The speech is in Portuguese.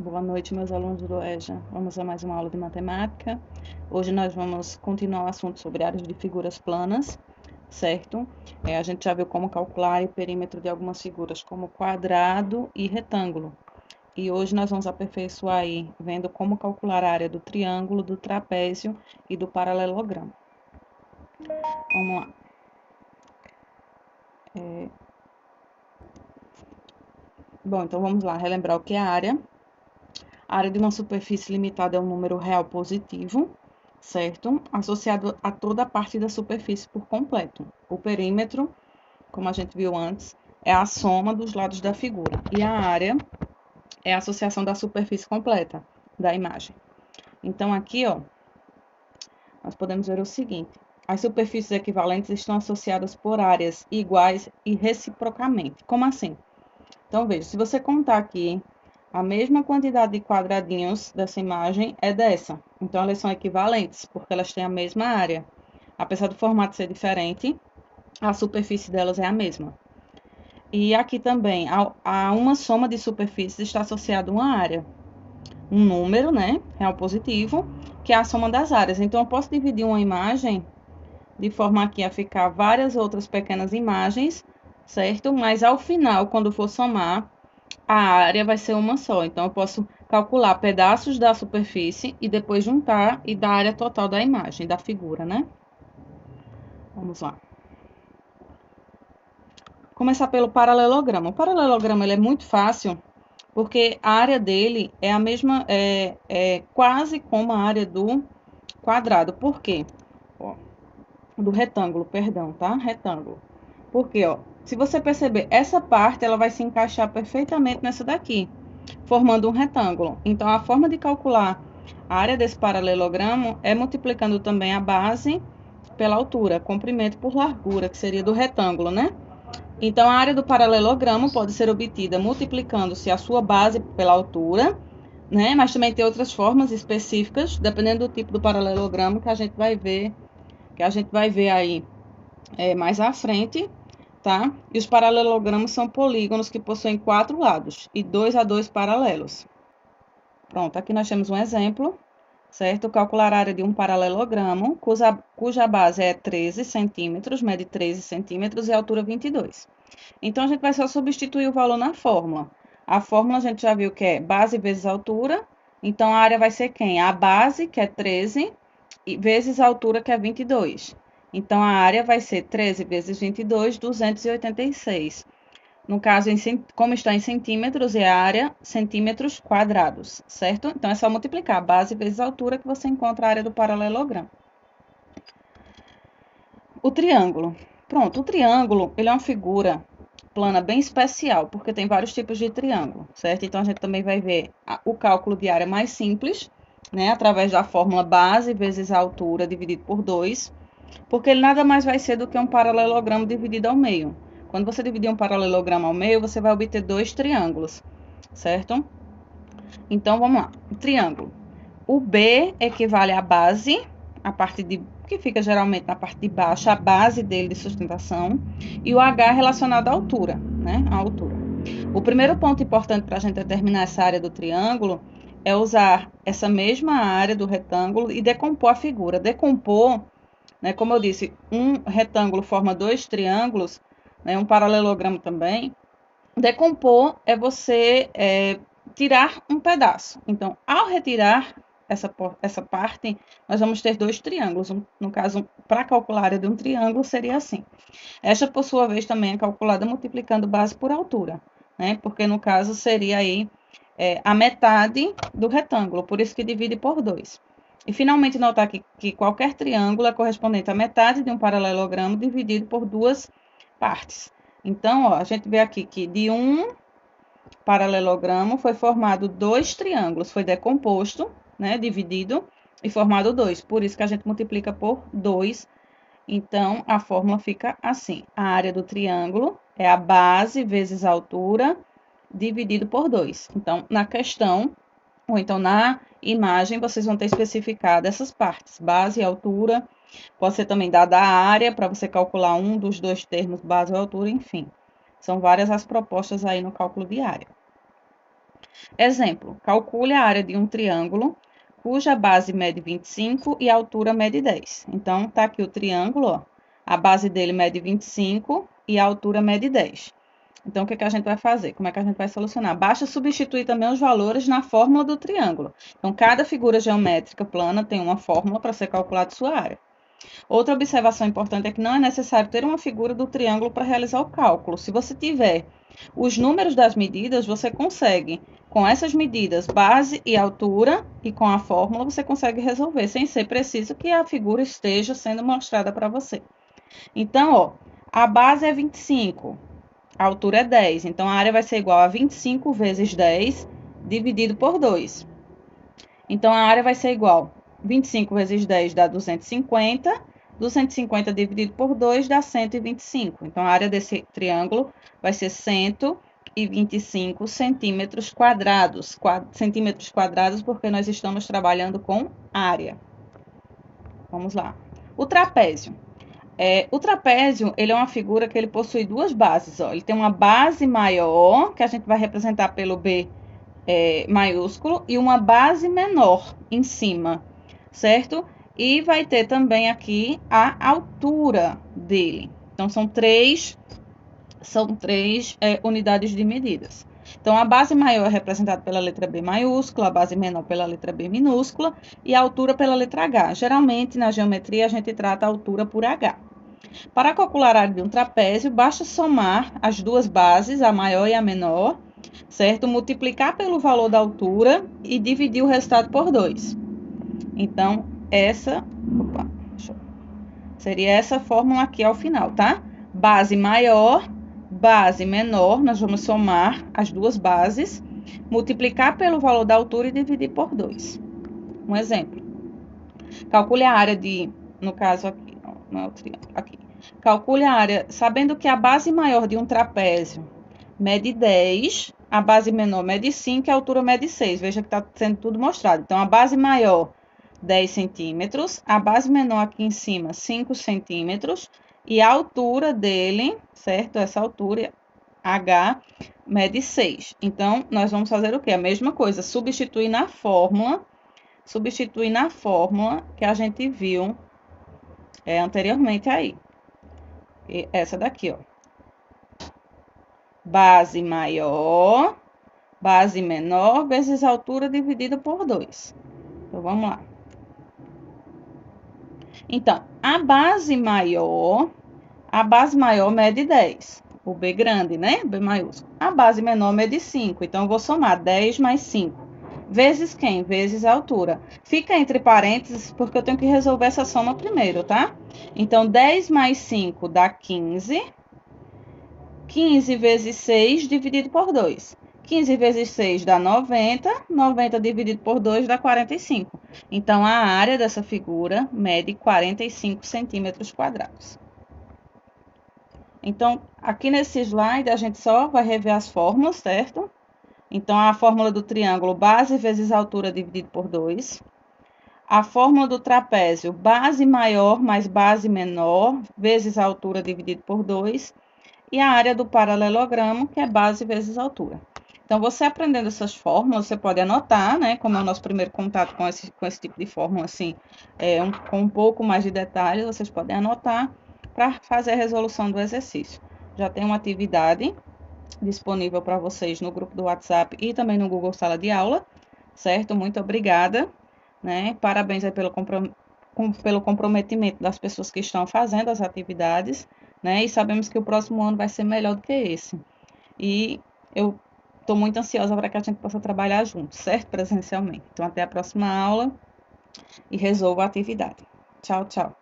Boa noite, meus alunos do EJA. Vamos a mais uma aula de matemática. Hoje nós vamos continuar o assunto sobre áreas de figuras planas, certo? A gente já viu como calcular o perímetro de algumas figuras, como quadrado e retângulo. E hoje nós vamos aperfeiçoar aí, vendo como calcular a área do triângulo, do trapézio e do paralelogramo. Vamos lá. Bom, então vamos lá, relembrar o que é a área. A área de uma superfície limitada é um número real positivo, certo? Associado a toda a parte da superfície por completo. O perímetro, como a gente viu antes, é a soma dos lados da figura. E a área é a associação da superfície completa da imagem. Então, aqui, ó, nós podemos ver o seguinte. As superfícies equivalentes estão associadas por áreas iguais e reciprocamente. Como assim? Então, veja, se você contar aqui, a mesma quantidade de quadradinhos dessa imagem é dessa. Então, elas são equivalentes, porque elas têm a mesma área. Apesar do formato ser diferente, a superfície delas é a mesma. E aqui também, a uma soma de superfícies está associada uma área. Um número, né, real positivo, que é a soma das áreas. Então, eu posso dividir uma imagem de forma aqui a ficar várias outras pequenas imagens, certo? Mas, ao final, quando for somar, a área vai ser uma só. Então, eu posso calcular pedaços da superfície e depois juntar e dar a área total da imagem, da figura, né? Vamos lá. Começar pelo paralelogramo. O paralelogramo ele é muito fácil, porque a área dele é a mesma, é quase como a área do quadrado. Por quê? Ó, do retângulo, perdão, tá? Retângulo. Porque, ó, se você perceber, essa parte ela vai se encaixar perfeitamente nessa daqui, formando um retângulo. Então, a forma de calcular a área desse paralelogramo é multiplicando também a base pela altura, comprimento por largura, que seria do retângulo, né? Então, a área do paralelogramo pode ser obtida multiplicando-se a sua base pela altura, né? Mas também tem outras formas específicas, dependendo do tipo do paralelogramo que a gente vai ver aí mais à frente, tá? E os paralelogramos são polígonos que possuem 4 lados e 2 a 2 paralelos. Pronto, aqui nós temos um exemplo, certo? Calcular a área de um paralelogramo, cuja base é 13 centímetros, mede 13 centímetros e a altura 22. Então, a gente vai só substituir o valor na fórmula. A fórmula a gente já viu que é base vezes altura, então a área vai ser quem? A base, que é 13, vezes a altura, que é 22. Então, a área vai ser 13 vezes 22, 286. No caso, como está em centímetros, é a área centímetros quadrados, certo? Então, é só multiplicar base vezes altura que você encontra a área do paralelogramo. O triângulo. Pronto, o triângulo, ele é uma figura plana bem especial, porque tem vários tipos de triângulo, certo? Então, a gente também vai ver o cálculo de área mais simples, né? Através da fórmula base vezes a altura dividido por 2, porque ele nada mais vai ser do que um paralelogramo dividido ao meio. Quando você dividir um paralelogramo ao meio, você vai obter dois triângulos, certo? Então, vamos lá. Triângulo. O B equivale à base, a parte que fica geralmente na parte de baixo, a base dele de sustentação, e o H é relacionado à altura, né? A altura. O primeiro ponto importante para a gente determinar essa área do triângulo é usar essa mesma área do retângulo e decompor a figura. Decompor, né, como eu disse, um retângulo forma dois triângulos, né, um paralelogramo também. Decompor é você tirar um pedaço. Então, ao retirar essa parte, nós vamos ter dois triângulos. No caso, para calcular a área de um triângulo, seria assim. Esta, por sua vez, também é calculada multiplicando base por altura, né? Porque, no caso, seria aí a metade do retângulo, por isso que divide por 2. E, finalmente, notar que qualquer triângulo é correspondente à metade de um paralelogramo dividido por duas partes. Então, ó, a gente vê aqui que de um paralelogramo foi formado dois triângulos, foi decomposto, né, dividido e formado dois. Por isso que a gente multiplica por 2. Então, a fórmula fica assim: a área do triângulo é a base vezes a altura dividido por 2. Então, na questão, ou então na imagem, vocês vão ter especificado essas partes, base e altura. Pode ser também dada a área, para você calcular um dos dois termos, base ou altura, enfim. São várias as propostas aí no cálculo de área. Exemplo, calcule a área de um triângulo cuja base mede 25 e a altura mede 10. Então, tá aqui o triângulo, ó. A base dele mede 25 e a altura mede 10. Então, o que a gente vai fazer? Como é que a gente vai solucionar? Basta substituir também os valores na fórmula do triângulo. Então, cada figura geométrica plana tem uma fórmula para ser calculada sua área. Outra observação importante é que não é necessário ter uma figura do triângulo para realizar o cálculo. Se você tiver os números das medidas, você consegue, com essas medidas, base e altura, e com a fórmula, você consegue resolver, sem ser preciso que a figura esteja sendo mostrada para você. Então, ó, a base é 25, a altura é 10, então a área vai ser igual a 25 vezes 10 dividido por 2. Então, a área vai ser igual 25 vezes 10 dá 250, 250 dividido por 2 dá 125. Então, a área desse triângulo vai ser 125 centímetros quadrados. Centímetros quadrados porque nós estamos trabalhando com área. Vamos lá. O trapézio. O trapézio, ele é uma figura que ele possui duas bases. Ó. Ele tem uma base maior, que a gente vai representar pelo B maiúsculo, e uma base menor em cima, certo? E vai ter também aqui a altura dele. Então, são três unidades de medidas. Então, a base maior é representada pela letra B maiúscula, a base menor pela letra B minúscula e a altura pela letra H. Geralmente, na geometria, a gente trata a altura por H. Para calcular a área de um trapézio, basta somar as duas bases, a maior e a menor, certo? Multiplicar pelo valor da altura e dividir o resultado por 2. Então, seria essa fórmula aqui ao final, tá? Base maior, base menor, nós vamos somar as duas bases, multiplicar pelo valor da altura e dividir por 2. Um exemplo. Calcule a área de, no caso aqui, não é o triângulo, aqui. Calcule a área, sabendo que a base maior de um trapézio mede 10, a base menor mede 5 e a altura mede 6. Veja que está sendo tudo mostrado. Então, a base maior, 10 centímetros, a base menor aqui em cima, 5 centímetros, e a altura dele, certo? Essa altura, H, mede 6. Então, nós vamos fazer o quê? A mesma coisa, substituir na fórmula que a gente viu anteriormente aí. E essa daqui, ó. Base maior, base menor, vezes a altura dividida por 2. Então, vamos lá. Então, a base maior mede 10. O B grande, né? B maiúsculo. A base menor mede 5. Então, eu vou somar 10 mais 5. Vezes quem? Vezes a altura. Fica entre parênteses, porque eu tenho que resolver essa soma primeiro, tá? Então, 10 mais 5 dá 15. 15 vezes 6 dividido por 2. 15 vezes 6 dá 90. 90 dividido por 2 dá 45. Então, a área dessa figura mede 45 centímetros quadrados. Então, aqui nesse slide, a gente só vai rever as fórmulas, certo? Então, a fórmula do triângulo, base vezes altura dividido por 2. A fórmula do trapézio, base maior mais base menor, vezes a altura dividido por 2. E a área do paralelogramo, que é base vezes altura. Então, você aprendendo essas fórmulas, você pode anotar, né? Como é o nosso primeiro contato com esse tipo de fórmula, assim, com um pouco mais de detalhes, vocês podem anotar para fazer a resolução do exercício. Já tem uma atividade disponível para vocês no grupo do WhatsApp e também no Google Sala de Aula, certo? Muito obrigada, né? Parabéns aí pelo comprometimento das pessoas que estão fazendo as atividades, né? E sabemos que o próximo ano vai ser melhor do que esse. E eu estou muito ansiosa para que a gente possa trabalhar juntos, certo? Presencialmente. Então, até a próxima aula e resolva a atividade. Tchau, tchau.